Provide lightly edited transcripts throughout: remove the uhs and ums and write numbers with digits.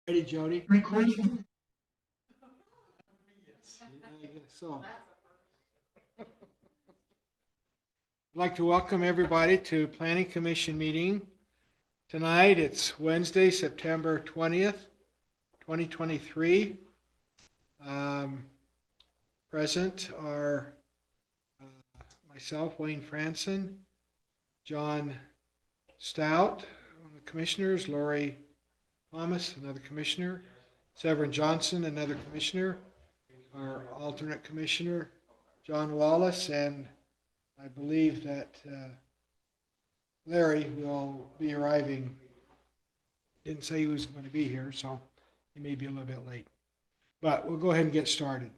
Ready, Jody? Recording. I guess so. I'd like to welcome everybody to Planning Commission meeting. Tonight, it's Wednesday, September 20th, 2023. Present are myself, Wayne Franson, John Stout, one of the commissioners, Lori Thomas, another commissioner, Severin Johnson, another commissioner, our alternate commissioner, John Wallace, and I believe that Larry will be arriving. Didn't say he was going to be here, so he may be a little bit late. But we'll go ahead and get started.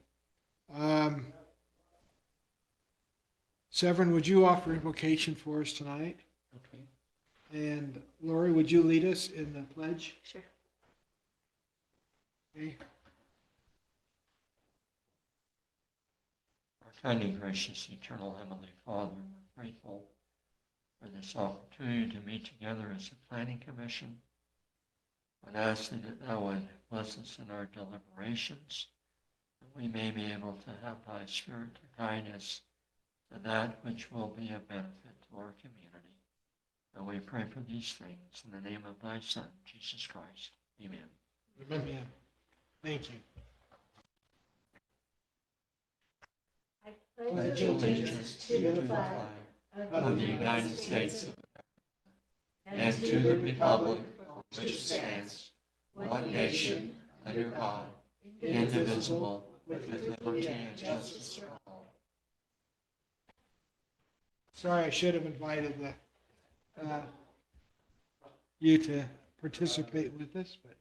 Severin, would you offer invocation for us tonight? Okay. And Lori, would you lead us in the pledge? Sure. Okay. Our kind and gracious, eternal Heavenly Father, we're grateful for this opportunity to meet together as a planning commission. I'd ask that thou would bless us in our deliberations, that we may be able to have thy Spirit to guide us to that which will be of benefit to our community. And we pray for these things in the name of thy Son, Jesus Christ. Amen. Amen. Thank you. I Pledge allegiance to the flag of the United States of America and to the republic for which it stands, one nation, under God, indivisible, with liberty and justice for all. Sorry, I should have invited you to participate with us, but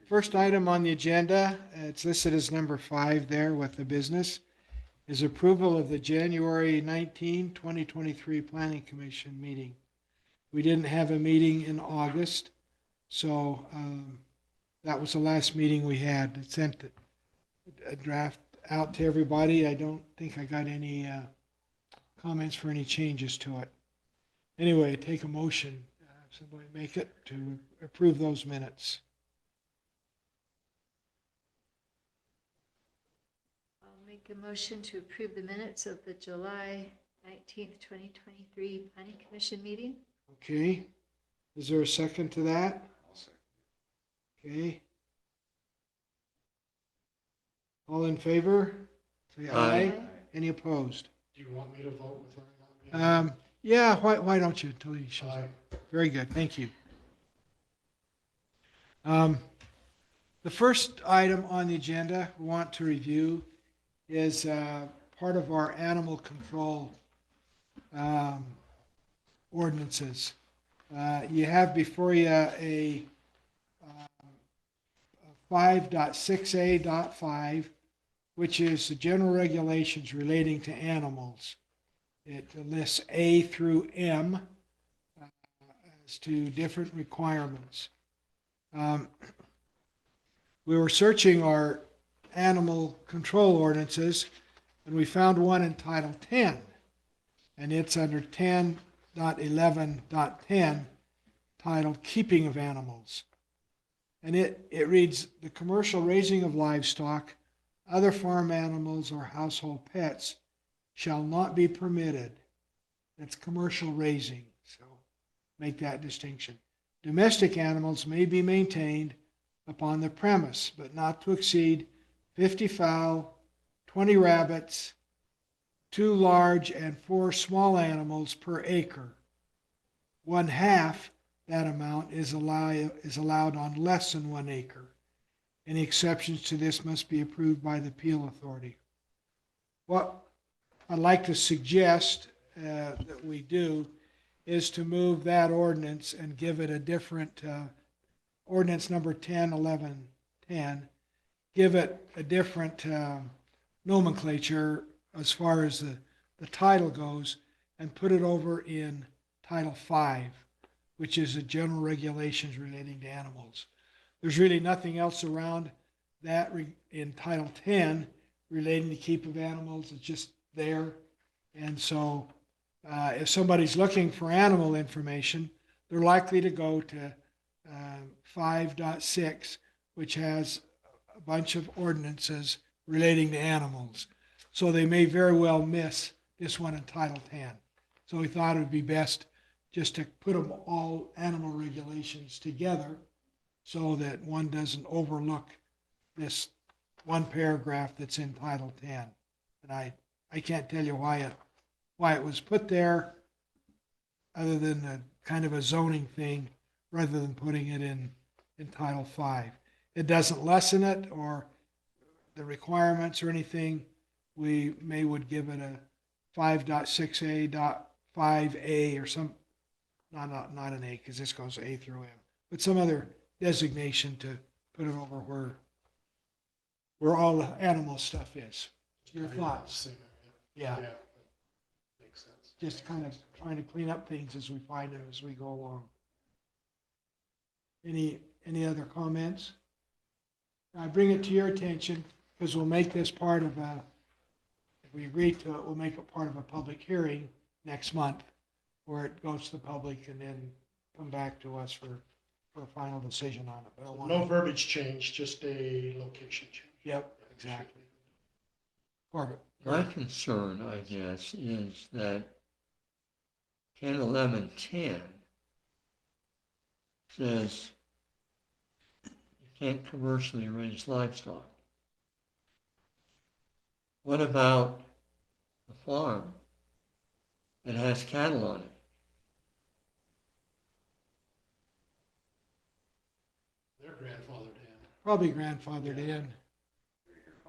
first item on the agenda, it's listed as number 5 there with the business, is approval of the January 19, 2023 Planning Commission meeting. We didn't have a meeting in August, so that was the last meeting we had. I sent a draft out to everybody. I don't think I got any comments for any changes to it. Anyway, take a motion. Somebody make it to approve those minutes. I'll make a motion to approve the minutes of the July 19th, 2023 Planning Commission meeting. Okay. Is there a second to that? Okay. All in favor? Say aye. Any opposed? Do you want me to vote with her not being? Yeah, why don't you until he shows up? Very good, thank you. The first item on the agenda we want to review is part of our animal control ordinances. You have before you a 5.6a.5, which is the general regulations relating to animals. It lists A through M as to different requirements. We were searching our animal control ordinances, and we found one in Title 10, and it's under 10.11.10, titled Keeping of Animals. And it reads, the commercial raising of livestock, other farm animals, or household pets shall not be permitted. That's commercial raising, so make that distinction. Domestic animals may be maintained upon the premise, but not to exceed 50 fowl, 20 rabbits, 2 large and 4 small animals per acre. 1/2 that amount is allowed on less than 1 acre. Any exceptions to this must be approved by the appeal authority. What I'd like to suggest that we do is to move that ordinance and give it a different, ordinance number 10.11.10, give it a different nomenclature as far as the title goes, and put it over in Title 5, which is the general regulations relating to animals. There's really nothing else around that in Title 10 relating to keep of animals. It's just there. And so if somebody's looking for animal information, they're likely to go to 5.6, which has a bunch of ordinances relating to animals. So they may very well miss this one in Title 10. So we thought it would be best just to put them all animal regulations together so that one doesn't overlook this one paragraph that's in Title 10. And I can't tell you why it was put there other than a kind of a zoning thing rather than putting it in Title 5. It doesn't lessen it or the requirements or anything. We would give it a 5.6a.5a or some, not an A because this goes A through M, but some other designation to put it over where all the animal stuff is. Your thoughts? Yeah, Makes sense. just kind of trying to clean up things as we find them as we go along. Any other comments? I bring it to your attention because we'll make this part of if we agree to it, we'll make it part of a public hearing next month where it goes to the public and then come back to us for a final decision on it. But I want No verbiage change, just a location change. Yep, exactly. Corbett. My concern, I guess, is that 10, 11, 10 says you can't commercially raise livestock. What about a farm that has cattle on it? They're grandfathered in. Probably grandfathered in.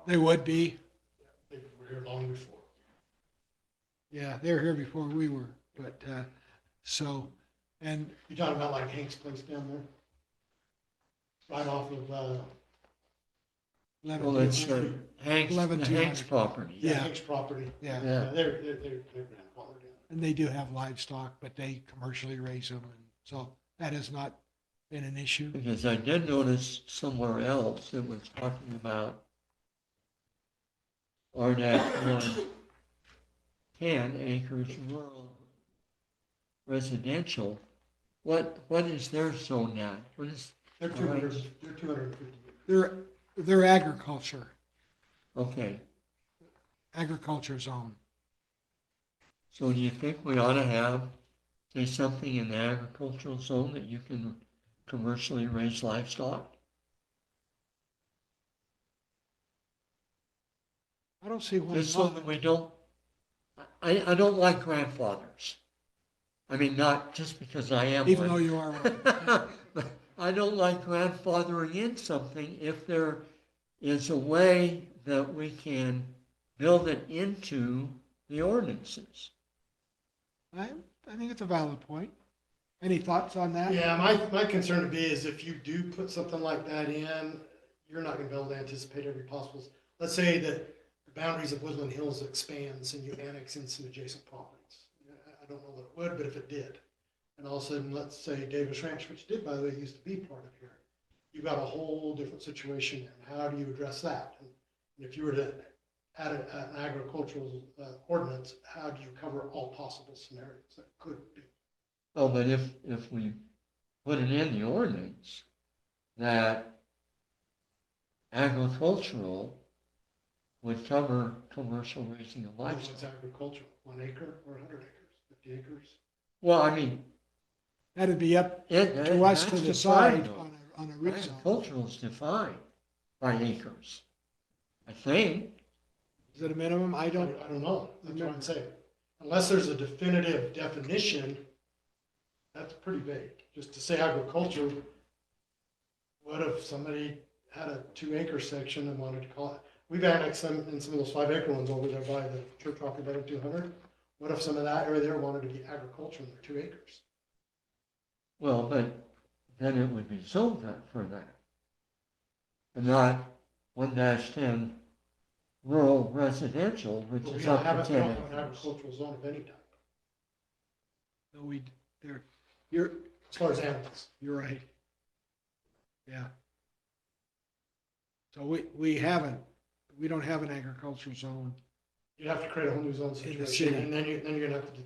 They would be. They were here long before. Yeah, they were here before we were. But so, and You talking about like Hank's place down there? Right off of, Well, it's 11, Hank's, the 11,200. Hank's property. Yeah. Hank's property. yeah, Yeah. They're grandfathered in. and they do have livestock, but they commercially raise them, and so that has not been an issue. Because I did notice somewhere else it was talking about R-1, 10 acres rural residential. What is their zone at? What is, They're 250. They're agriculture okay, zone. so do you think we ought to have, say, something in the agricultural zone that you can commercially raise livestock? I don't see why Just so not. that we don't, I don't like grandfathers. I mean, not just because I am Even one. though you are one. But I don't like grandfathering in something if there is a way that we can build it into the ordinances. I think it's a valid point. Any thoughts on that? Yeah, my concern would be is if you do put something like that in, you're not gonna be able to anticipate every possible. Let's say that the boundaries of Woodland Hills expands and you annex in some adjacent properties. I don't know that it would, but if it did, and all of a sudden, let's say Davis Ranch, which did, by the way, used to be part of here, you've got a whole different situation, and how do you address that? And if you were to add an agricultural ordinance, how do you cover all possible scenarios that could be? Oh, but if we put it in the ordinance that agricultural would cover commercial raising of What's livestock. agricultural, 1 acre or 100 acres, 50 acres? Well, I mean, That'd be up it, to us to that's decide defined, on a though. rezone. Agricultural is defined by acres, I think. Is it a minimum? I I don't, don't know, that's what I'm saying. Unless there's a definitive definition, that's pretty vague. Just to say agriculture, what if somebody had a 2 acre section and wanted to call it, we've annexed them in some of those 5 acre ones over there by the church property by the 200. What if some of that area there wanted to be agriculture and they're 2 acres? Well, but then it would be zoned for that. And not 1-10 rural residential, which But we is don't up have to it, we 10 don't have an acres. agricultural zone of any type, no, you're as far as animals. right. Yeah. So we don't have an agricultural zone. You'd have to create a whole new zone In the situation, city. and then you're gonna have to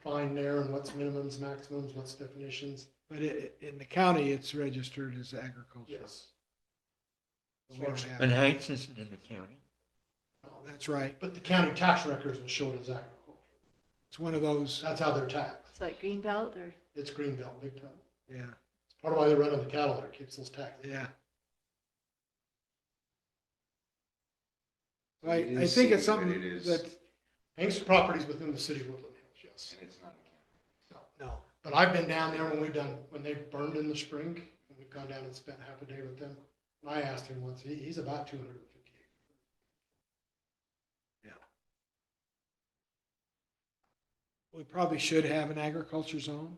defined there and what's minimums, maximums, what's definitions. But in the county, it's registered as agricultural. Yes. We don't have And it. Hanks isn't in the county. That's right. But the county tax records will show it as agricultural. It's one of those, That's how they're taxed. It's like Greenbelt or, It's Greenbelt, big time. yeah, It's part of why they're running the cattle there, keeps those taxes. yeah. It I is think it's city, but something it is- that, Hank's property's within the city of Woodland Hills, yes. And it's not a county. no, But I've been down there when they burned in the spring, and we've gone down and spent half a day with them. And I asked him once, he's about 250 acres. we probably should have an agriculture zone.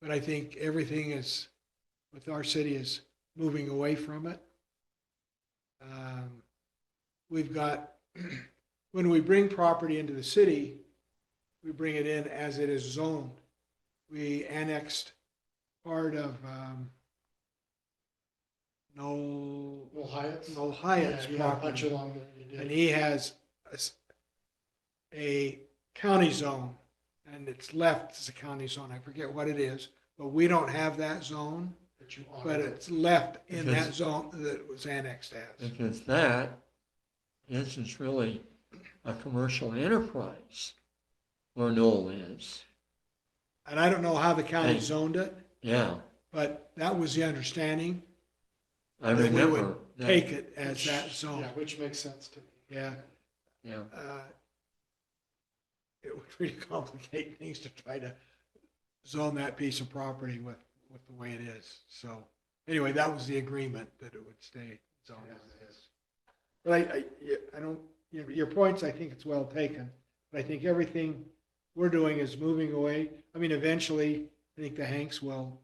But I think everything is, with our city, is moving away from it. We've got, when we bring property into the city, we bring it in as it is zoned. We annexed part of Noel Hyatt's Yeah, a bunch property. along there, you And did. he has a county zone, and it's left as a county zone. I forget what it is, but we don't have that zone, That you but honored. it's left in Because- that zone that it was annexed as. Because that is really a commercial enterprise where Knoll is. And I don't know how the county Hey. zoned it, Yeah, but that was the understanding. I that we remember would that. Take it as that zone. Yeah, which makes sense to me. Yeah. Yeah, It would really complicate things to try to zone that piece of property with the way it is. So anyway, that was the agreement, that it would stay zoned as it is. But I don't, your points, I think it's well taken, but I think everything we're doing is moving away. I mean, eventually, I think the Hanks will,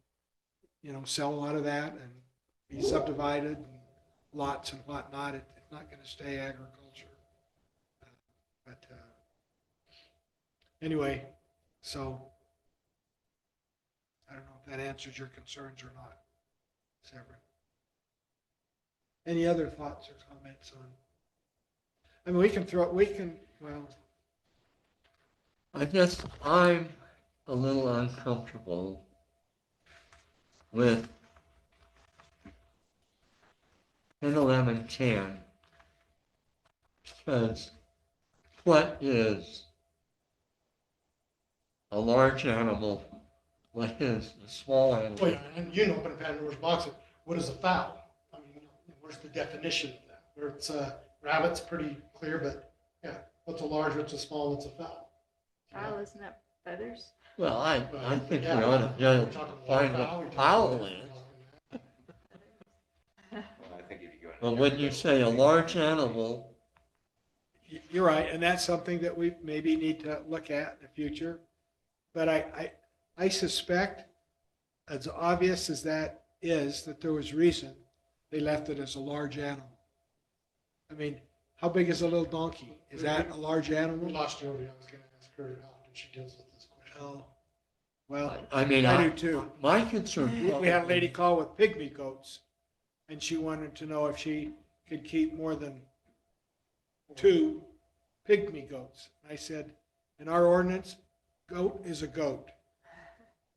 sell a lot of that and be subdivided and lots and whatnot. It's not going to stay agriculture. But anyway, so I don't know if that answers your concerns or not, Severin. Any other thoughts or comments on? I mean, well, I guess I'm a little uncomfortable with 10, 11, 10. Because what is a large animal? What is a small Well, animal? yeah, and but in Pandora's box, what is a fowl? I mean, where's the definition of that? Where it's rabbit's pretty clear, but yeah, what's a large, what's a small, what's a fowl? fowl, isn't that feathers? Well, I But, think we yeah, ought we're to talking find waterfowl, we're what talking- fowl is. Well, I think if you go. But when you say a large animal, you're right, and that's something that we maybe need to look at in the future. But I suspect, as obvious as that is, that there was reason they left it as a large animal. I mean, how big is a little donkey? Is that a large We animal? lost Jody, I was gonna ask her how did she deals with this question. Oh, well, I mean, I do too. my concern. We had a lady call with pygmy goats, and she wanted to know if she could keep more than 2 pygmy goats. I said, in our ordinance, goat is a goat.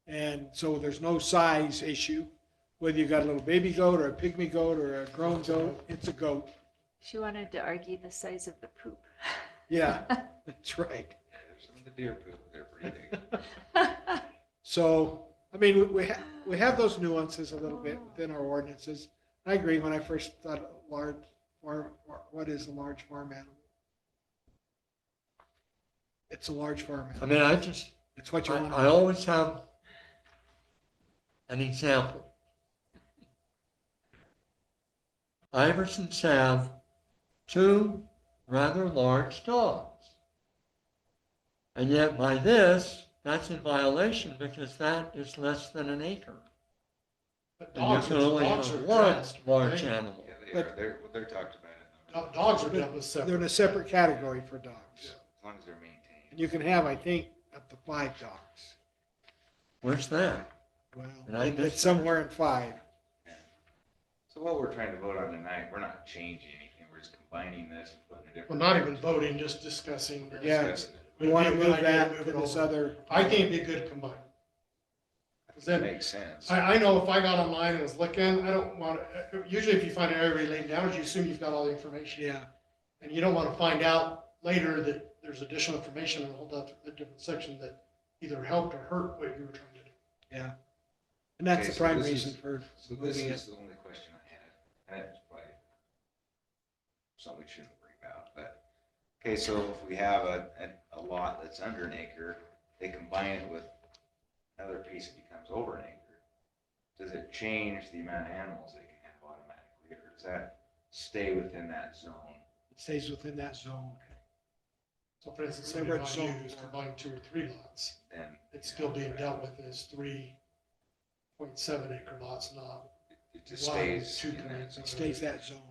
And so there's no size issue, whether you got a little baby goat or a pygmy goat or a grown goat, it's a goat. She wanted to argue the size of the poop. Yeah, that's right. There's some of the deer poop, they're pretty big. So, I mean, we have those nuances a little bit within our ordinances. I agree, when I first thought large farm, what is a large farm animal? It's a large farm I animal. mean, It's what you want. I always have an example. Iversons have 2 rather large dogs. And yet by this, that's in violation because that is less than an acre. But And you dogs, can only dogs have are one dressed, large right? animal. Yeah, they But- are, they're talked about it. Dogs are dealt with They're in separate. a separate category for dogs. As long as they're maintained. And you can have, I think, up to 5 dogs. Where's that? Well, And I missed it's somewhere in 5. So what we're trying to vote on tonight, we're not changing anything, we're just combining this and putting a Well, different. not even voting, just discussing. We're Yeah. discussing it. we want to It'd be a move good idea to that move to it this over. other. I think it'd be good to combine. 'Cause then, Makes sense. I know if I got online and was looking, I don't want, usually if you find an area related damage, you assume you've got all the information. Yeah, And you don't want to find out later that there's additional information in a whole different section that either helped or hurt what you were trying to do. yeah. And that's Okay, the so prime this is- reason for So this moving is it. the only question I had, and it's probably something we shouldn't worry about, but, okay, so if we have a lot that's under an acre, they combine it with another piece that becomes over an acre, does it change the amount of animals they can have automatically, or does that stay within that zone? It stays within that zone. So for instance, Remember somebody it's might zone use four. combine 2 or 3 lots, Then. it's still being dealt with as 3.7 acre lots, not It just one, stays 2 in that points. zone. It stays that zone. Do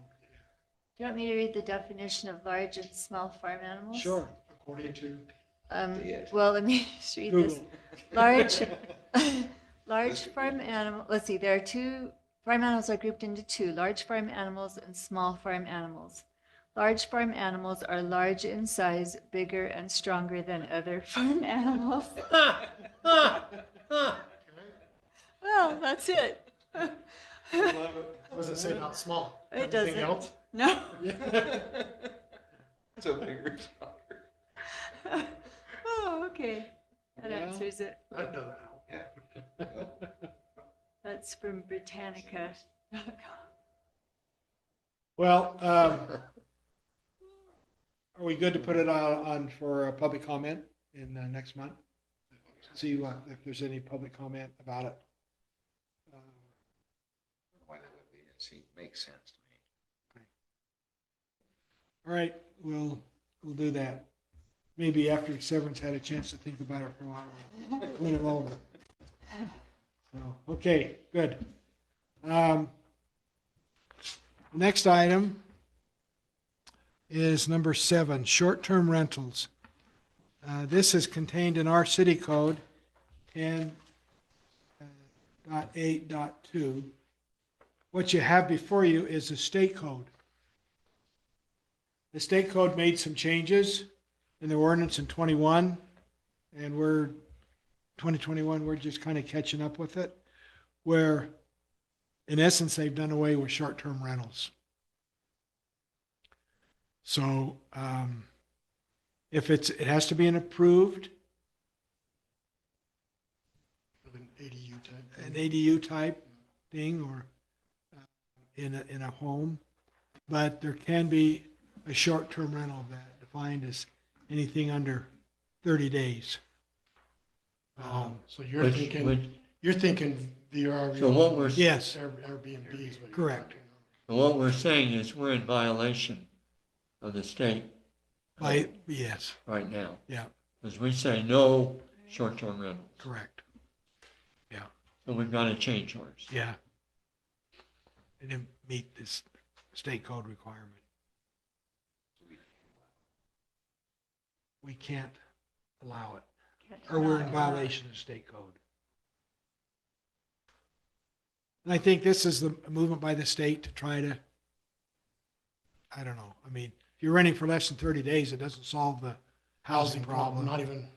you want me to read the definition of large and small farm animals? Sure. according to, Yes. Well, let me just read this. Google. Large, large farm animal, let's see, there are two, farm animals are grouped into two, large farm animals and small farm animals. Large farm animals are large in size, bigger and stronger than other farm animals. Well, that's it. what does it say about small? It Everything doesn't. else? No. So bigger. Oh, okay. That Yeah. answers it. That doesn't help. Yeah. That's from Britannica. Well, are we good to put it on for a public comment in next month? See if there's any public comment about it. Why that would be, it makes sense to me. All right, we'll do that. Maybe after Severance had a chance to think about it for a while, we'll clean it over. So, okay, good. Next item is number 7, short-term rentals. This is contained in our city code 10.8.2. What you have before you is the state code. The state code made some changes in the ordinance in 21, and 2021, we're just kind of catching up with it, where in essence, they've done away with short-term rentals. So if it has to be an approved, An ADU type. an ADU type thing, or in a home, but there can be a short-term rental of that, defined as anything under 30 days. So you're Which- thinking, which- VRV. So what we're- Yes. Airbnb is what you're Correct. talking And what we're saying is we're in violation of the state Yes, right now. yeah, Because we say no short-term rentals. correct, So we've got to change ours. yeah. It didn't meet this state code requirement. We can't allow it, or we're in violation of state code. And I think this is the movement by the state to try to, I don't know, I mean, if you're renting for less than 30 days, it doesn't solve the housing problem. Not even.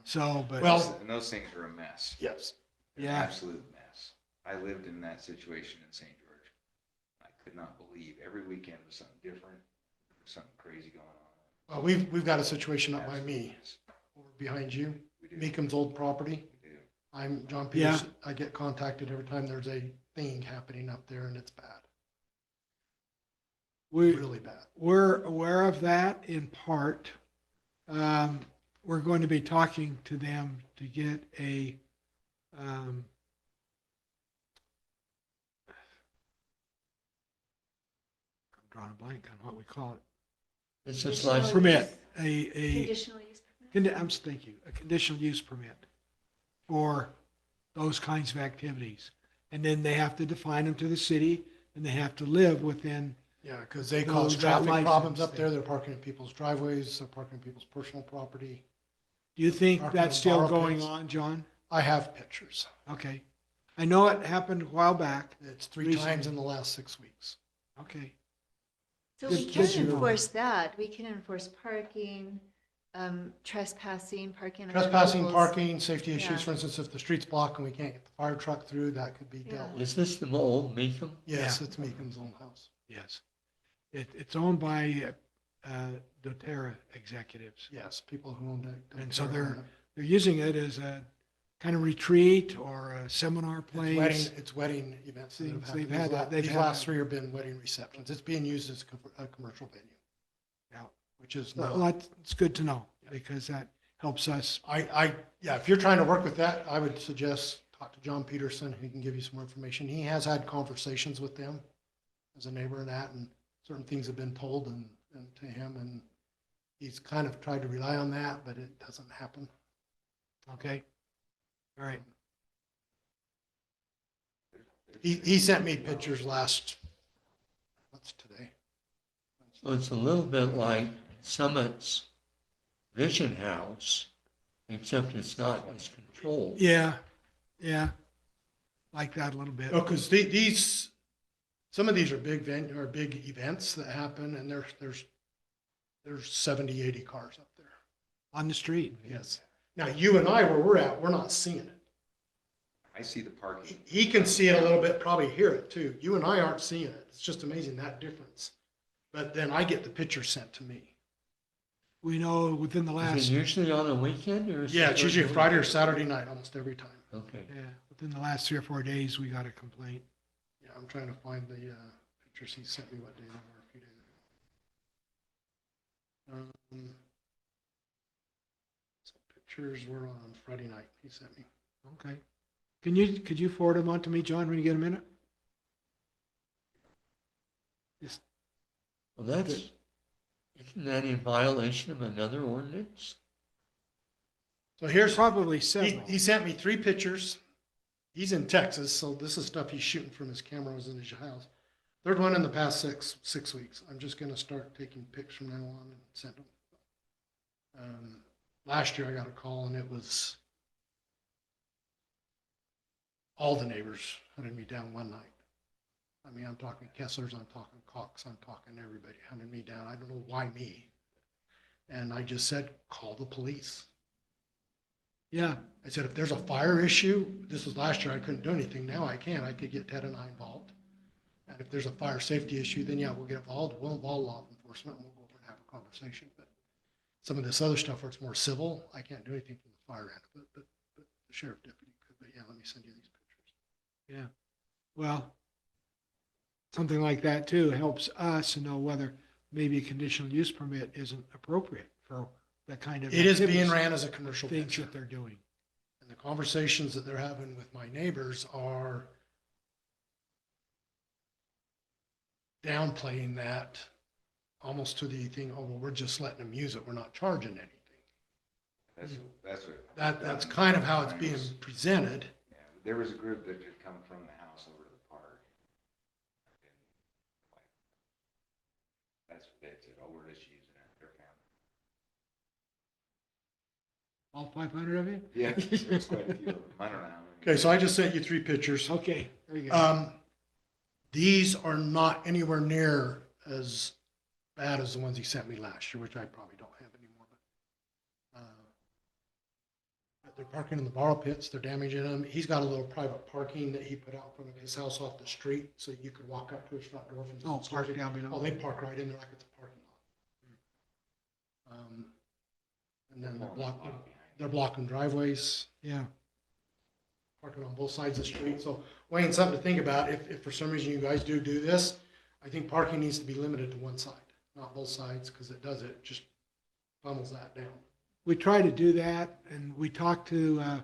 So, but, Well- And those things are a mess. Yes. They're an Yeah. absolute mess. I lived in that situation in St. George. I could not believe every weekend was something different, something crazy going on. Well, we've got a situation up by me, Yes, over behind you, we do. Meekham's old property. We do. I'm John Yeah. Peters. I get contacted every time there's a thing happening up there, and it's bad, really bad. we're aware of that in part. We're going to be talking to them to get I'm drawing a blank on what we call it. It's just Conditional like, Permit, a Conditional use permit? thank you, a conditional use permit for those kinds of activities. And then they have to define them to the city, and they have to live within, Yeah, because they Those cause that traffic license problems up thing. there. They're parking in people's driveways, they're parking in people's personal property. do you think Parking that's on still borrow going pits. on, John? I have pictures. Okay. I know it happened a while back. It's 3 Recently. times in the last 6 weeks. Okay. So Good- we good can to know. enforce that. We can enforce parking. trespassing, parking. on Trespassing, vehicles. parking, safety issues, Yeah. for instance, if the street's blocked and we can't get the fire truck through, that could be Yeah. dealt with. Is this the old Meekum? Yes, Yeah. it's Meekum's own house. Yes. It's owned by doTERRA executives. Yes, people who owned it. And so they're using it as a kind of retreat or a seminar place. It's wedding events. that have Things they've happened. had, they've These had last that. 3 have been wedding receptions. It's being used as a commercial venue. Yeah. Which is Well, not, it's good to know because that helps us. yeah, if you're trying to work with that, I would suggest talk to John Peterson. He can give you some more information. He has had conversations with them as a neighbor and that, and certain things have been told and to him, and he's kind of tried to rely on that, but it doesn't happen. Okay. All right. He sent me pictures what's today? So it's a little bit like Summit's Vision House, except it's not as controlled. Yeah. Yeah. Like that a little bit. Oh, because some of these are big big events that happen, and there's 70, 80 cars up there. On the street. Yes. Now, you and I, where we're at, we're not seeing it. I see the parking. He can see it a little bit, probably hear it too. You and I aren't seeing it. It's just amazing that difference. But then I get the picture sent to me. We know within the Is last, it usually on a weekend or? is Yeah, it it's usually a during the Friday or weekend? Saturday night, almost every time. Okay. within the last 3 or 4 days, we got a complaint. Yeah, I'm trying to find the pictures he sent me, what day they were, a few days ago. Some pictures were on Friday night, he sent me. Okay. Could you forward them on to me, John, when you get a minute? Well, isn't that in violation of another ordinance? So here's, Probably he several. sent me 3 pictures. He's in Texas, so this is stuff he's shooting from his cameras in his house. Third one in the past six weeks. I'm just gonna start taking pics from now on and send them. Last year I got a call and it was all the neighbors hunted me down one night. I mean, I'm talking Kesslers, I'm talking Cox, I'm talking everybody hunted me down. I don't know why me. And I just said, call the police. Yeah. I said, if there's a fire issue, this was last year, I couldn't do anything. Now I can. I could get Ted and I involved. And if there's a fire safety issue, then yeah, we'll get involved. We'll involve law enforcement. We'll go over and have a conversation. But some of this other stuff where it's more civil, I can't do anything from the fire end, but the sheriff deputy could. But yeah, let me send you these pictures. Yeah. Well, something like that too helps us know whether maybe a conditional use permit isn't appropriate for that kind of. It is being activities, ran as a commercial things venture. that they're doing. And the conversations that they're having with my neighbors are downplaying that almost to the thing, oh, well, we're just letting them use it. We're not charging anything. That's what. That's kind of how it's being presented. Yeah, there was a group that had come from the house over to the park. That's what they said, oh, we're just using it, their family. All 500 of you? Yeah, there's quite a few of them. I don't know how many. Okay, so I just sent you 3 pictures. Okay, very good. These are not anywhere near as bad as the ones he sent me last year, which I probably don't have anymore. But they're parking in the borrow pits, they're damaging them. He's got a little private parking that he put out in front of his house off the street, so you could walk up to his front door from. Oh, park down below. Oh, they park right in there like it's a parking lot. And then they're blocking driveways, Yeah. parking on both sides of the street. So Wayne, something to think about. If for some reason you guys do this, I think parking needs to be limited to one side, not both sides, because it just funnels that down. We try to do that, and we talk to,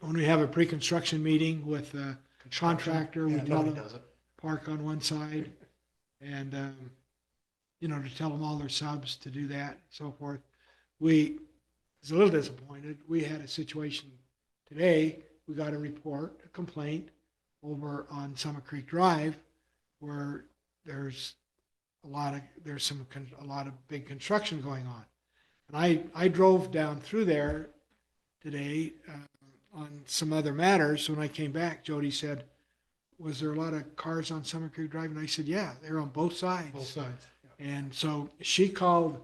when we have a pre-construction meeting with the contractor, we Yeah, tell nobody them does it. park on one side, and, to tell them all their subs to do that, and so forth. We was a little disappointed. We had a situation today, we got a complaint over on Summit Creek Drive where there's a lot of big construction going on. And I drove down through there today on some other matters. So when I came back, Jody said, was there a lot of cars on Summit Creek Drive? And I said, yeah, they're on both sides. Both sides. Yeah. And so she called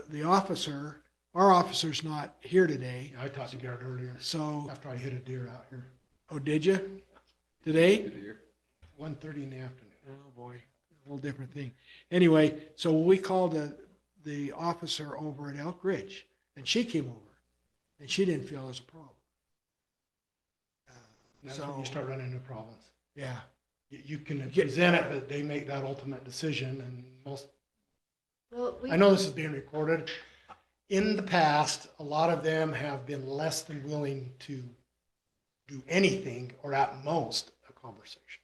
the officer our officer's not here today, Yeah, I talked to Garrett earlier, so, after I hit a deer out here, oh, did you? Today? 1:30 in the afternoon. Oh, boy, a whole different thing. Anyway, so we called the officer over at Elk Ridge, and she came over, and she didn't feel it was a problem. That's when So, you start running into problems. yeah, You can present it, but they make that ultimate decision, and most, Well, we, I know this is being recorded. In the past, a lot of them have been less than willing to do anything, or at most, a conversation.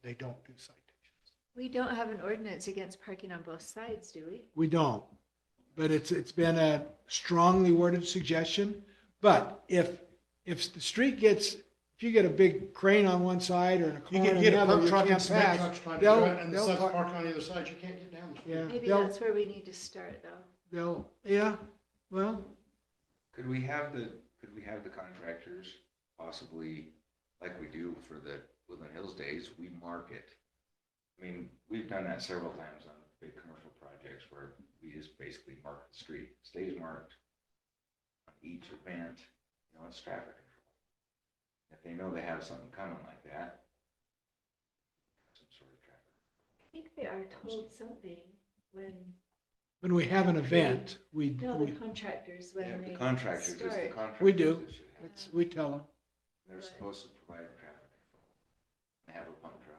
They don't do citations. we don't have an ordinance against parking on both sides, do we? we don't. But it's been a strongly worded suggestion. But if the street gets, if you get a big crane on one side or a You car on get a another, pump you truck and can't cement pass. trucks trying to They'll- do it, and the they'll subs par- park on the other side, you can't get down the street. Yeah, Maybe they'll, that's where we need to start, though. yeah, well, Could we have the contractors possibly, like we do for the Woodland Hills Days, we mark it? I mean, we've done that several times on big commercial projects where we just basically mark the street, stays marked on each event, it's traffic control. If they know they have something coming like that, some sort of traffic. I think they are told something when, when we have an event, we contractors, Yeah, the contractors, it's the start. contractors. We do. that should have it. we tell them. They're supposed to provide traffic control. They have a pump truck.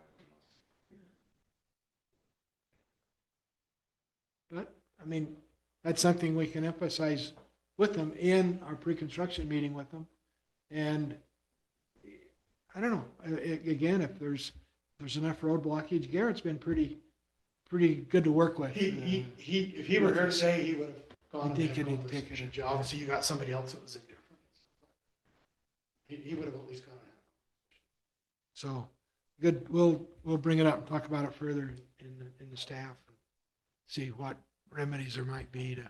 But, I mean, that's something we can emphasize with them in our pre-construction meeting with them. And I don't know, again, if there's enough road blockage, Garrett's been pretty good to work with. If he were here today, he would have gone I think and had a it'd take conversation. it. Obviously, you got somebody else that was indifferent. He would have at least gone and So, good, we'll bring it up and talk about it further in the staff. And see what remedies there might be to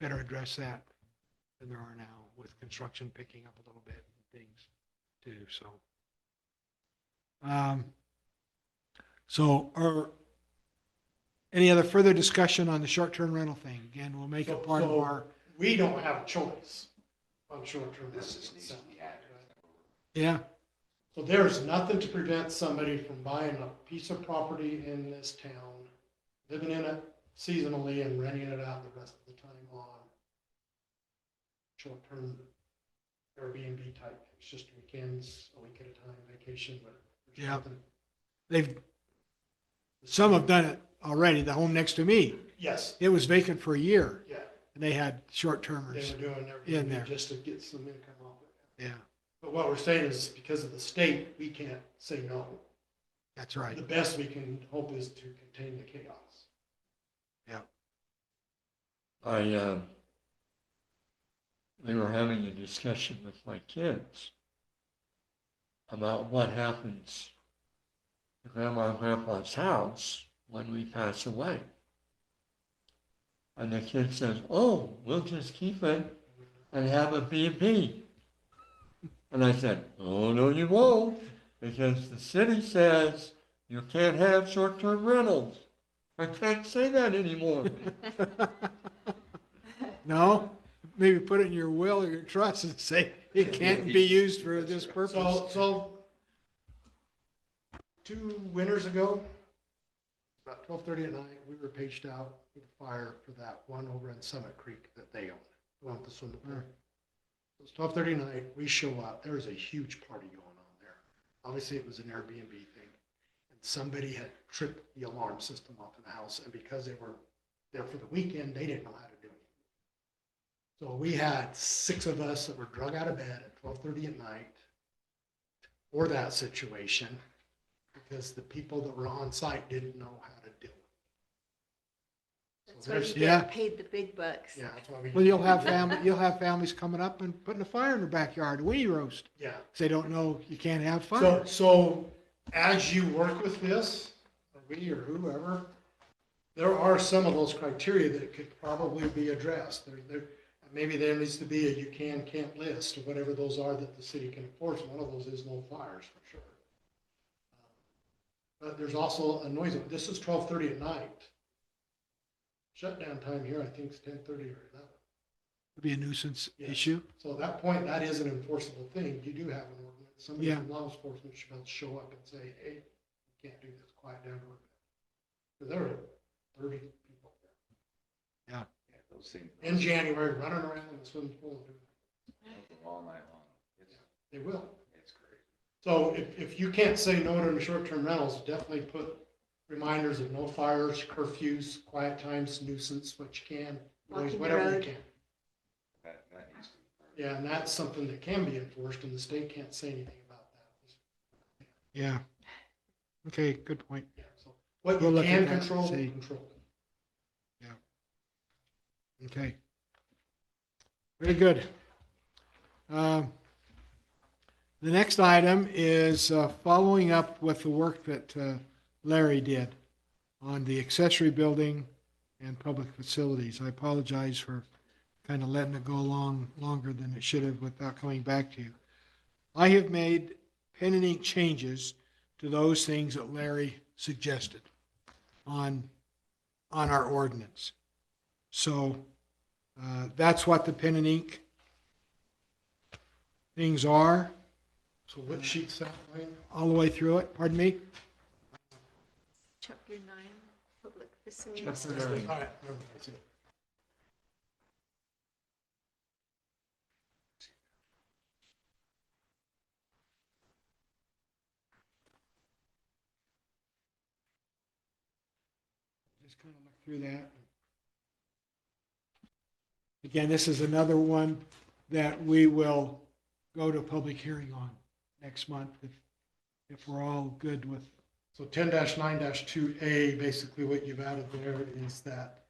better address that than there are now with construction picking up a little bit and things too, so. So any other further discussion on the short-term rental thing? Again, we'll make it part of So- our, we don't have a choice on short-term This rentals. just needs to be added. yeah, So there's nothing to prevent somebody from buying a piece of property in this town, living in it seasonally and renting it out the rest of the time on short-term Airbnb type. It's just weekends, a week at a time, vacation, but there's Yeah. nothing. some have done it already. The home next to me, Yes, it was vacant for a year yeah, and they had they short-termers. were doing In there. Airbnb just to get some income off it. Yeah, But what we're saying is because of the state, we can't say no. that's right. The best we can hope is to contain the chaos. We were having a discussion with my kids about what happens to Grandma and Grandpa's house when we pass away. And the kid says, oh, we'll just keep it and have a B&B. And I said, oh, no, you won't, because the city says you can't have short-term rentals. I can't say that anymore. No, maybe put it in your will or your trust and say it can't be used for this purpose. So 2 winters ago, about 12:30 at night, we were paged out with a fire for that one over in Summit Creek that they own, the one with the swimming pool. It's 12:30 at night, we show up, there was a huge party going on there. Obviously, it was an Airbnb thing. And somebody had tripped the alarm system off in the house, and because they were there for the weekend, they didn't know how to do it. So we had 6 of us that were drug out of bed at 12:30 at night for that situation, because the people that were on site didn't know how to do it. That's So why there's, you Yeah. get paid the big bucks. yeah, that's why we. Well, you'll have families coming up and putting a fire in their backyard, a weenie roast, Yeah. 'cause they don't know you can't have So, fire. so as you work with this, or we or whoever, there are some of those criteria that could probably be addressed. Maybe there needs to be a you can, can't list, or whatever those are that the city can enforce. One of those is no fires, for sure. But there's also a noise, this is 12:30 at night. Shutdown time here, I think, is 10:30 or 11. It'd be a nuisance Yes. issue. So at that point, that is an enforceable thing. You do have an ordinance. Somebody Yeah. from law enforcement should be able to show up and say, hey, you can't do this, quiet down. Because there were 30 people Yeah, those things. in January running around in the swimming pool and doing All night long. It's, They will. it's crazy. So if you can't say no to the short-term rentals, definitely put reminders of no fires, curfews, quiet times, nuisance, what you can, noise, Walking the whatever you road. can. That needs to be part of it. Yeah, and that's something that can be enforced, and the state can't say anything about that. Yeah. Okay, good point. Yeah, so what We'll you look at can that and control, see. control. Okay. Very good. Um, The next item is following up with the work that Larry did on the accessory building and public facilities. I apologize for kind of letting it go along longer than it should have without coming back to you. I have made pen and ink changes to those things that Larry suggested on our ordinance. So that's what the pen and ink things are, So what sheet's that, Wayne? all the way through it. Pardon me? Chapter 9, public facilities. Chapter All 9. right, never mind, I see it. Just kind of look through that. Again, this is another one that we will go to public hearing on next month if we're all good with. So 10-9-2A, basically what you've added there is that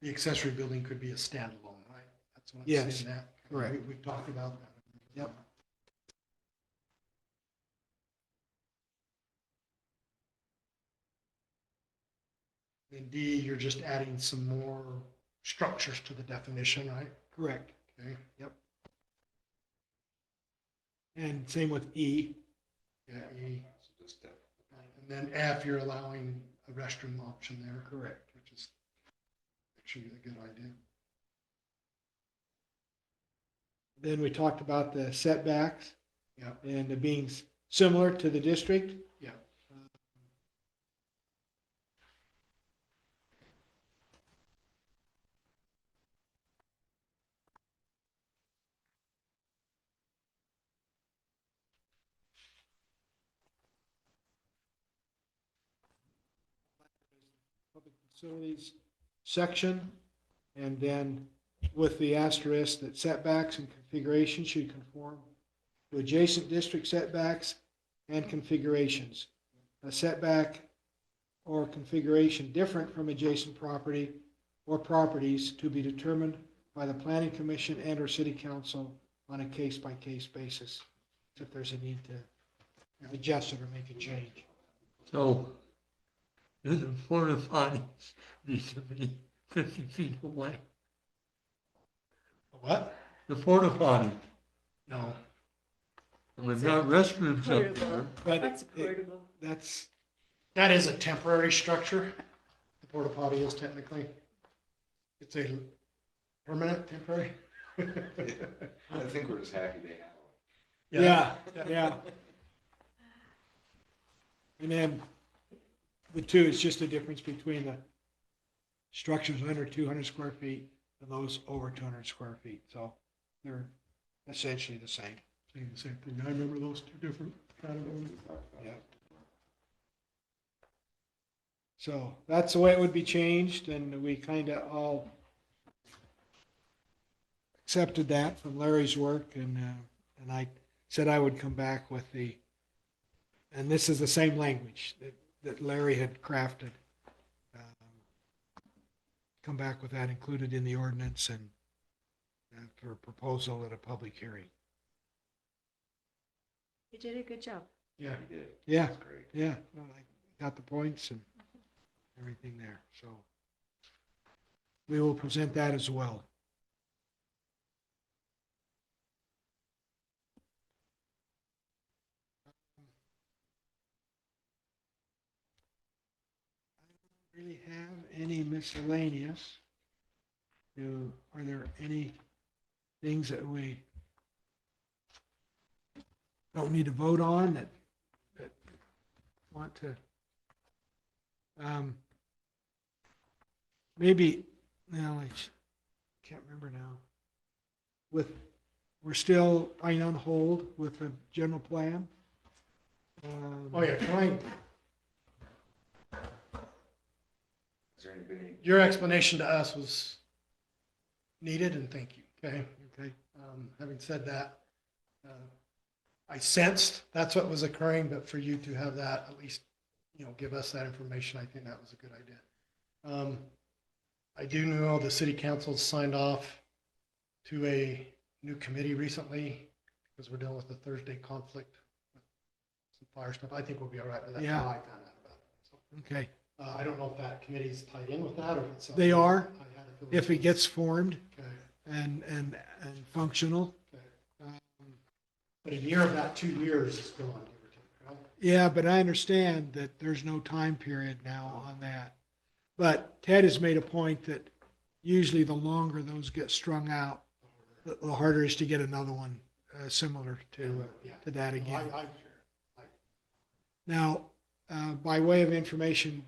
the accessory building could be a standalone, right? That's what I'm Yes, seeing that. correct. We've talked about that. Yep. In D, you're just adding some more structures to the definition, right? Correct. Okay. And same with E. Yeah, E. So just, And then F, you're allowing a restroom option there. Correct. Which is actually a good idea. Then we talked about the setbacks. Yeah. And the being similar to the district. Yeah. Public facilities section, and then with the asterisk that setbacks and configuration should conform to adjacent district setbacks and configurations. A setback or configuration different from adjacent property or properties to be determined by the planning commission and or city council on a case-by-case basis, if there's a need to adjust it or make a change. So, the porta potties need to be 50 feet away. What? The porta potty, No. and we've got restrooms up there. But That's it- portable. that's, That is a temporary structure. The porta potty is technically. It's a permanent temporary. I think we're just happy they have one. yeah, yeah. And then the two is just the difference between the structures under 200 square feet and those over 200 square feet. So they're essentially the same. Saying the same thing. I remember those two different kind of ones. Yeah. So that's the way it would be changed, and we kind of all accepted that from Larry's work, and I said I would come back with and this is the same language that Larry had crafted. Come back with that included in the ordinance and for proposal at a public hearing. You did a good job. Yeah. We did. Yeah, That's great. yeah, no, I got the points and everything there, so we will present that as well. I don't really have any miscellaneous. Are there any things that we don't need to vote on that want to, maybe, no, I can't remember now. We're still on hold with the general plan. Oh, yeah, Ryan, Is there anybody? your explanation to us was needed, and thank you, okay? Okay, Having said that, I sensed that's what was occurring, but for you to have that, at least, give us that information, I think that was a good idea. I do know the city council signed off to a new committee recently, because we're dealing with the Thursday conflict, with some fire stuff. I think we'll be all right with that. Yeah. How I found out about it. So, okay. I don't know if that committee's tied in with that, or if it's something. They are, I had a feeling if it gets formed Okay. and functional. Okay. Um, But a year of that 2 years is gone, give or take, right? Yeah, but I understand that there's no time period now on that. But Ted has made a point that usually the longer those get strung out, the harder it is to get another one similar to Yeah. that I, again. I, Now, by way of information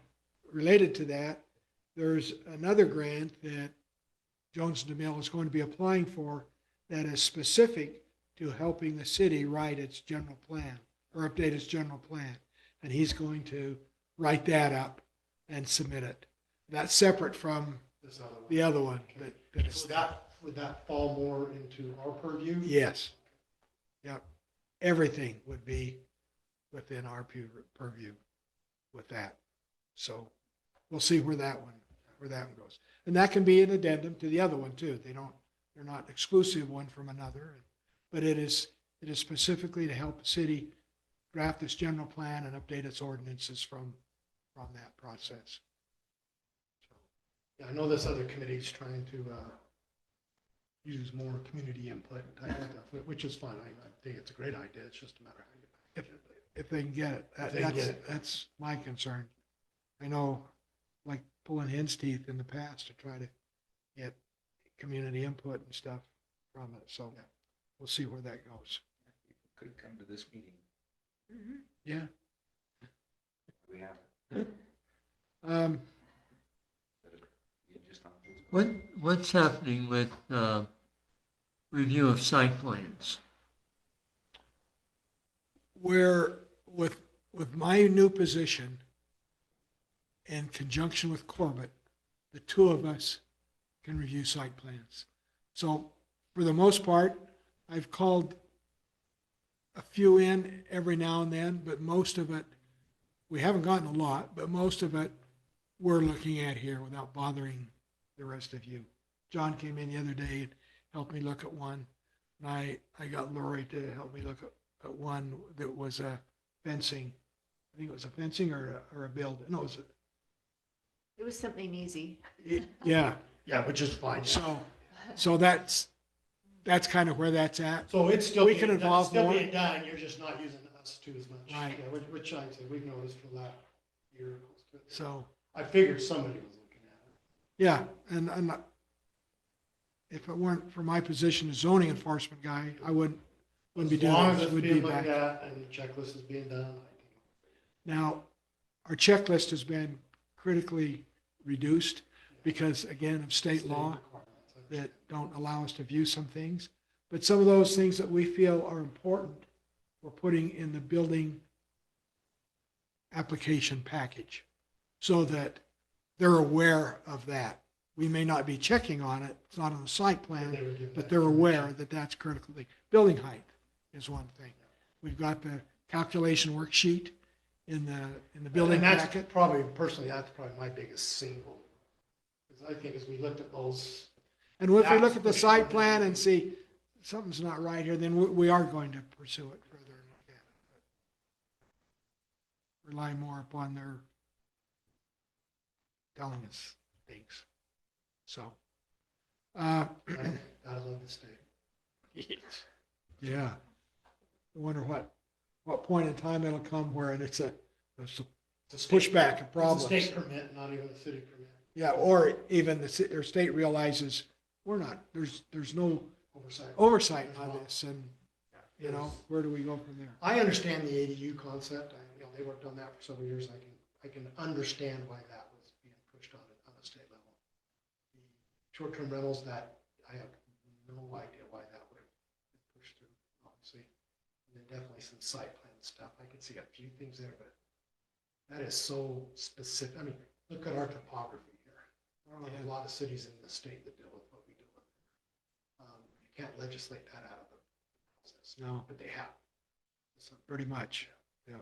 related to that, there's another grant that Jones DeMille is going to be applying for that is specific to helping the city write its general plan or update its general plan. And he's going to write that up and submit it. That's separate from this other one. the other one. Okay. That is, Would that fall more into our purview? yes. Yep. Everything would be within our purview with that. So we'll see where that one goes. And that can be an addendum to the other one too. They're not exclusive one from another, but it is specifically to help the city draft its general plan and update its ordinances from that process. Yeah, I know this other committee is trying to use more community input and type of stuff, which is fine. I think it's a great idea. It's just a matter of how you package it. If they can get it. If they can get it. That's my concern. I know, like pulling hen's teeth in the past to try to get community input and stuff from it. So Yeah. we'll see where that goes. Could come to this meeting. Yeah. We have, it. Um, You just not- What's happening with review of site plans? where with my new position in conjunction with Corbett, the two of us can review site plans. So for the most part, I've called a few in every now and then, but most of it, we haven't gotten a lot, but most of it we're looking at here without bothering the rest of you. John came in the other day and helped me look at one. And I got Lori to help me look at one that was a fencing. I think it was a fencing or a build. No, it was It was something easy. yeah. Yeah, which is fine. So that's kind of where that's at. So it's still We being can done- involve still more. being done, you're just not using us too as much. Right. Yeah, which I say, we've noticed for that year. So, I figured somebody was looking at it. yeah, and I'm not, if it weren't for my position as zoning enforcement guy, I wouldn't be As doing long as this. it's Would be being looked back. at and the checklist is being done, I think. Now, our checklist has been critically reduced because, again, of state law that don't allow us to view some things. But some of those things that we feel are important, we're putting in the building application package so that they're aware of that. We may not be checking on it, it's not on the site plan, They would give but that they're aware information. that that's critically. Building height is one thing. We've got the calculation worksheet in the building And that's packet. probably, personally, that's probably my biggest single. Because I think as we looked at those, And if we That's look at the for site sure. plan and see something's not right here, then we are going to pursue it further and look at it. But rely more upon their telling us things. So, I love the state. yeah. I wonder what point in time it'll come where it's a It's a state- pushback of It's a problems. state permit, not even a city permit. Yeah, or even their state realizes we're not, there's no oversight on this, and, you know, where do we go from there? I understand the ADU concept. They worked on that for several years. I can understand why that was being pushed on a state level. The short-term rentals, that I have no idea why that would have been pushed through, obviously. And then definitely some site plan stuff. I could see a few things there, but that is so specific. I mean, look at our topography here. There are a lot of cities in the state that deal with what we do. You can't legislate that out of the process, No, but they have. So, pretty much, yeah.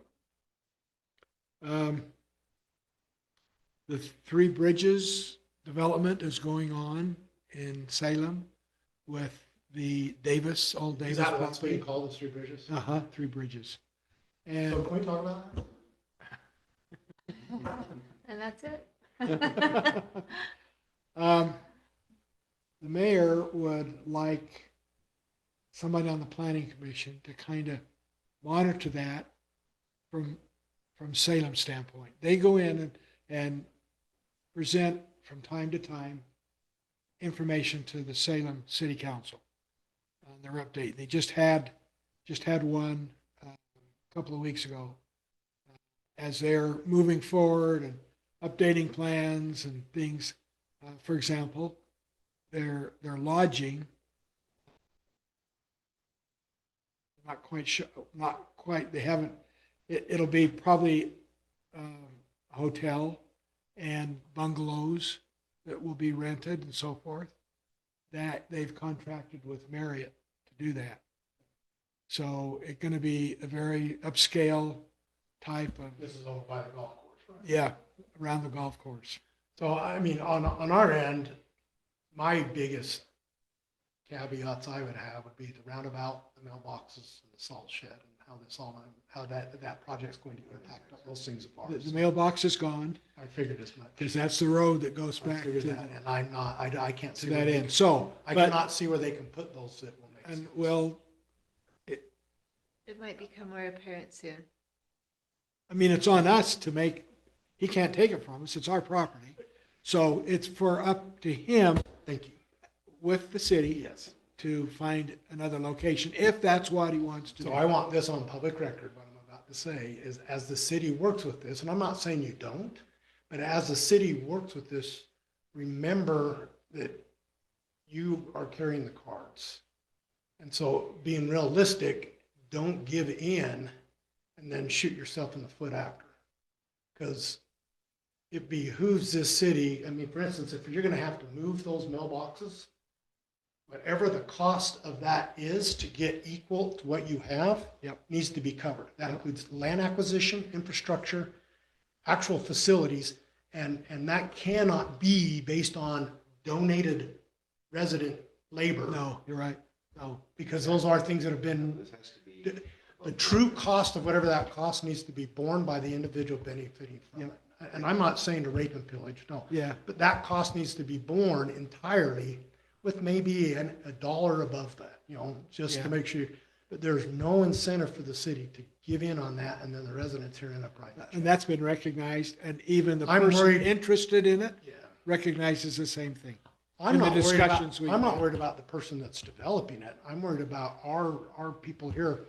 The Three Bridges development is going on in Salem with the Davis, old is Davis that what's being property. called the Three Bridges? Uh-huh, Three Bridges. So And can we talk about that? And that's it? the mayor would like somebody on the planning commission to kind of monitor that from Salem standpoint. They go in and present from time to time information to the Salem City Council on their update. They just had one a couple of weeks ago as they're moving forward and updating plans and things. For example, their lodging, not quite sure, they haven't, it'll be probably a hotel and bungalows that will be rented and so forth, that they've contracted with Marriott to do that. So it's going to be a very upscale type of, This is over by the golf course, right? yeah, around the golf course. So, I mean, on our end, my biggest caveats I would have would be the roundabout, the mailboxes, and the salt shed, and how that project's going to impact those things of The ours. mailbox is gone I figured as much. because that's the road that goes I back to figured that, and I'm not, I can't see. where that they end. can- So, I but, cannot see where they can put those that will make and sense. well, It might become more apparent soon. I mean, it's on us to make, he can't take it from us. It's our property. So it's up to him Thank you. with the city Yes. to find another location, if that's what he wants to do. So I want this on public record, what I'm about to say is, as the city works with this, and I'm not saying you don't, but as the city works with this, remember that you are carrying the cards. And so being realistic, don't give in and then shoot yourself in the foot after. Because it behooves this city, I mean, for instance, if you're gonna have to move those mailboxes, whatever the cost of that is to get equal to what you have, Yep. needs to be covered. That Yep. includes land acquisition, infrastructure, actual facilities, and that cannot be based on donated resident labor. No, you're right. No. Because those are things that have been, This has to be. the true cost of whatever that cost needs to be borne by the individual benefiting from Yep. it. And I'm not saying to rape and pillage, no. Yeah. But that cost needs to be borne entirely with maybe a dollar above that, just Yeah. to make sure. But there's no incentive for the city to give in on that, and then the residents here end up writing a check. And that's been recognized, and even the I'm person worried- interested in it Yeah. recognizes the same thing. I'm in the not worried about, discussions we've I'm not had. worried about the person that's developing it. I'm worried about our people here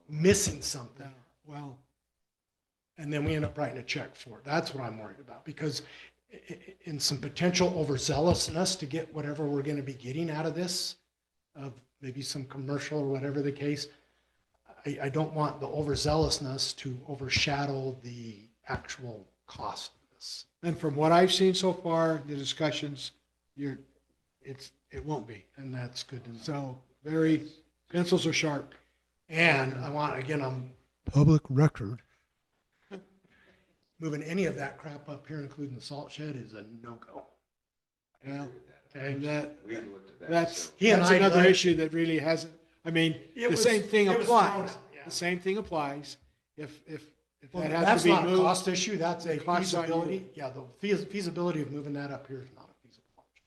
missing something. Well, And then we end up writing a check for it. That's what I'm worried about, because in some potential overzealousness to get whatever we're going to be getting out of this, of maybe some commercial or whatever the case, I don't want the overzealousness to overshadow the actual cost of this. and from what I've seen so far, the discussions, it won't be. And that's good to know. So pencils are sharp. And I want, again, on public record, moving any of that crap up here, including the salt shed, is a no-go. Well, Okay? and We've looked at that. that's so- He and I- another issue that really hasn't, I mean, It the was- same thing it was thrown applies. out, yeah. The same thing applies. If Well, that has that's to be not a moved. cost issue, that's a the cost side of it. feasibility. Yeah, the feasibility of moving that up here is not a feasible option.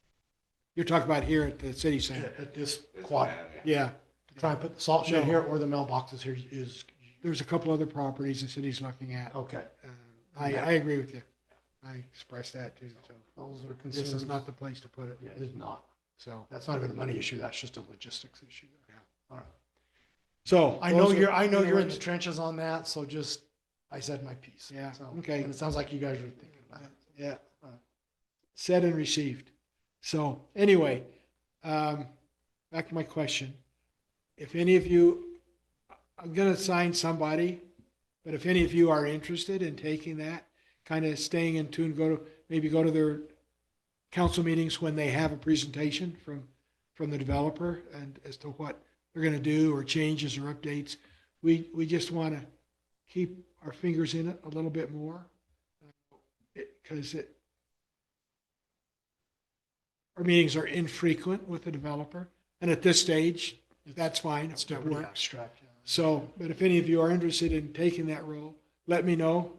You're talking about here at the city center. At this It's quad, bad. Yeah, to try and put the salt shed No. here or the mailboxes here is, there's a couple other properties the city's looking at. okay. I agree with you. I expressed that too, so Those are this is concerns. not the place to put it. Yeah, it is not. So, That's not even a money issue, that's just a logistics issue. All right. so. I know those are- you're, I know you you're in what? the trenches on that, so just, I said my piece. Yeah, So, okay. And it sounds like you guys are thinking about it. Yeah. Said and received. So anyway, back to my question. If any of you, I'm going to assign somebody, but if any of you are interested in taking that, kind of staying in tune, maybe go to their council meetings when they have a presentation from the developer and as to what they're going to do or changes or updates. We just want to keep our fingers in it a little bit more because our meetings are infrequent with the developer. And at this stage, that's fine. It's It still pretty works. abstract. So, but if any of you are interested in taking that role, let me know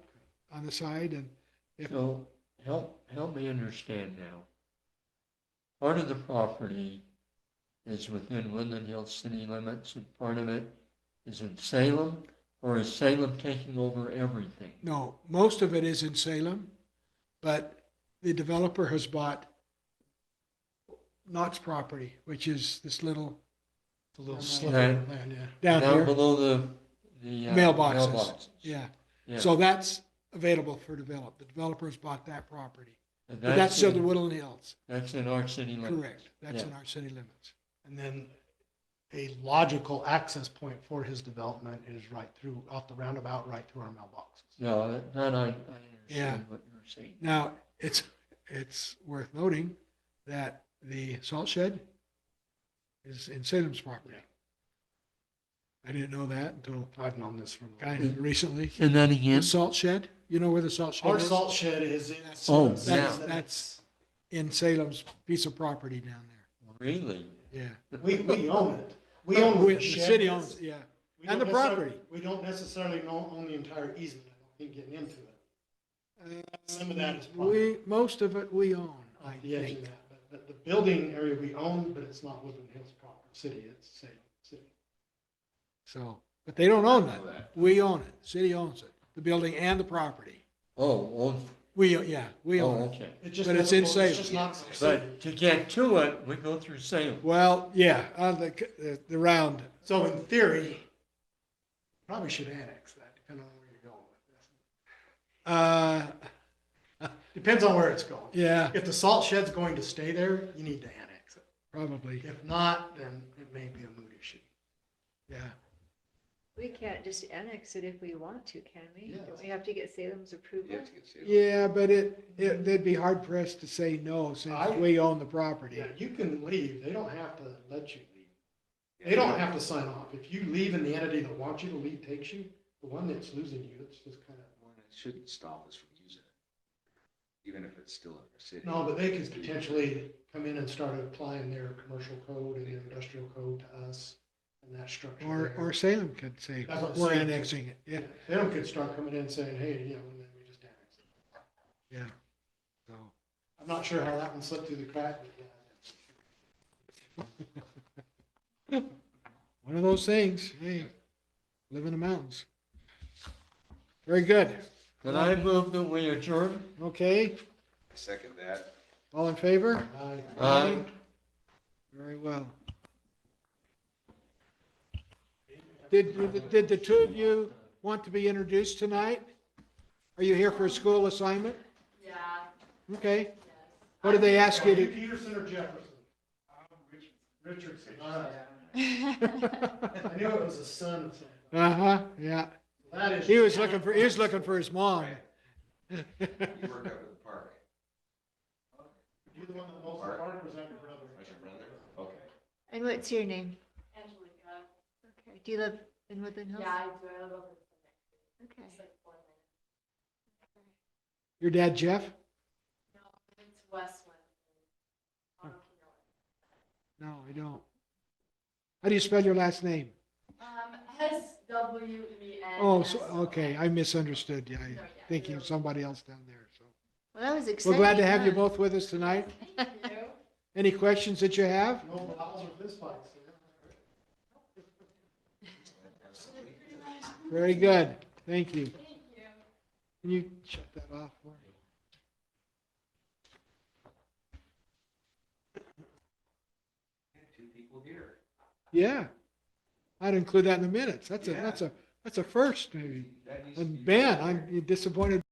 on the side. And if, So help me understand now. Part of the property is within Woodland Hills city limits and part of it is in Salem, or is Salem taking over everything? no, most of it is in Salem, but the developer has bought Knott's property, which is this little The little Right. sliver of land, yeah. down Down here, below the mailboxes. Yeah. Yeah. So that's available for develop. The developer's bought that property. And But that's still in- the Woodland Hills. That's in our city limits. Correct. That's in Yeah. our city limits. And then a logical access point for his development is right through, off the roundabout, right through our mailboxes. No, that I Yeah. understand what you're saying. Now, it's worth noting that the salt shed is in Salem's property. I didn't know that until I've known this for a little kind while. of recently. And that again? The salt shed, you know where the salt shed Our is? salt shed is in. Oh, that's in Salem's piece of property down Really? there. Yeah. We own it. We own where The the shed city is. owns, it, yeah. We and don't the necessarily- property. We don't necessarily own the entire easement, I don't think, getting into it. Some of that is private. Most of it we own, I Off the edge of think. that, but the building area we own, but it's not Woodland Hills proper city, it's Salem City. So, but they don't own that. We own it. City owns it, the building and the property. Oh, We own oh, it. okay. It just But it's in doesn't- It's Salem. just not the city. But to get to it, we go through Salem. Well, yeah, on the round. So in theory, probably should annex that, depending on where you're going with this. Depends on where it's going. Yeah, If the salt shed's going to stay there, you need to annex it. probably, If not, then it may be a moot issue. yeah. We can't just annex it if we want to, can we? Yes. Don't we have to get Salem's approval? You have to get sued. Yeah, but they'd be hard pressed to say no since we own the property. Yeah, you can leave, they don't have to let you leave. They don't have to sign off. If you leave and the entity that wants you to leave takes you, the one that's losing you, it's just kind of. Well, it shouldn't stop us from using it, even if it's still in the city. No, but they could potentially come in and start applying their commercial code and their industrial code to us and that structure. there. Or Salem could say, That's what we're Salem could- annexing it, yeah, Salem could start coming in and saying, hey, you know, and then we just annex it. yeah. So, I'm not sure how that one slipped through the crack, but yeah. one of those things, hey, live in the mountains. Very good. Can I move that we adjourn? Okay, I second that. all in favor? Aye. Very well. Did the two of you want to be introduced tonight? Are you here for a school assignment? Yeah, Okay. What did they ask you to? Peterson or Jefferson? Richardson. All right. I knew it was a son of something. Uh-huh, yeah. That is. He was looking for his mom. You work up at the park. You the one that knows the park, or was that your brother? Was your brother? Okay. And what's your name? Angelica. Okay. Do you live in Woodland Hills? Yeah, I do. I live over the Okay. It's like 4 minutes. Your dad, Jeff? No, it's Westland. I don't know if you know it. No, I don't. How do you spell your last name? SWEN. Oh, so, okay, I misunderstood. Yeah, I'm thinking of somebody else down there, so. Well, that was We're exciting. glad to have you huh? both with us tonight. Thank you. Any questions that you have? No vowels or fist fights. Very good. Thank you. Thank you. Can you shut that off for me? Yeah. I'd include that in the minutes. That's a first maybe. And Ben, I'm disappointed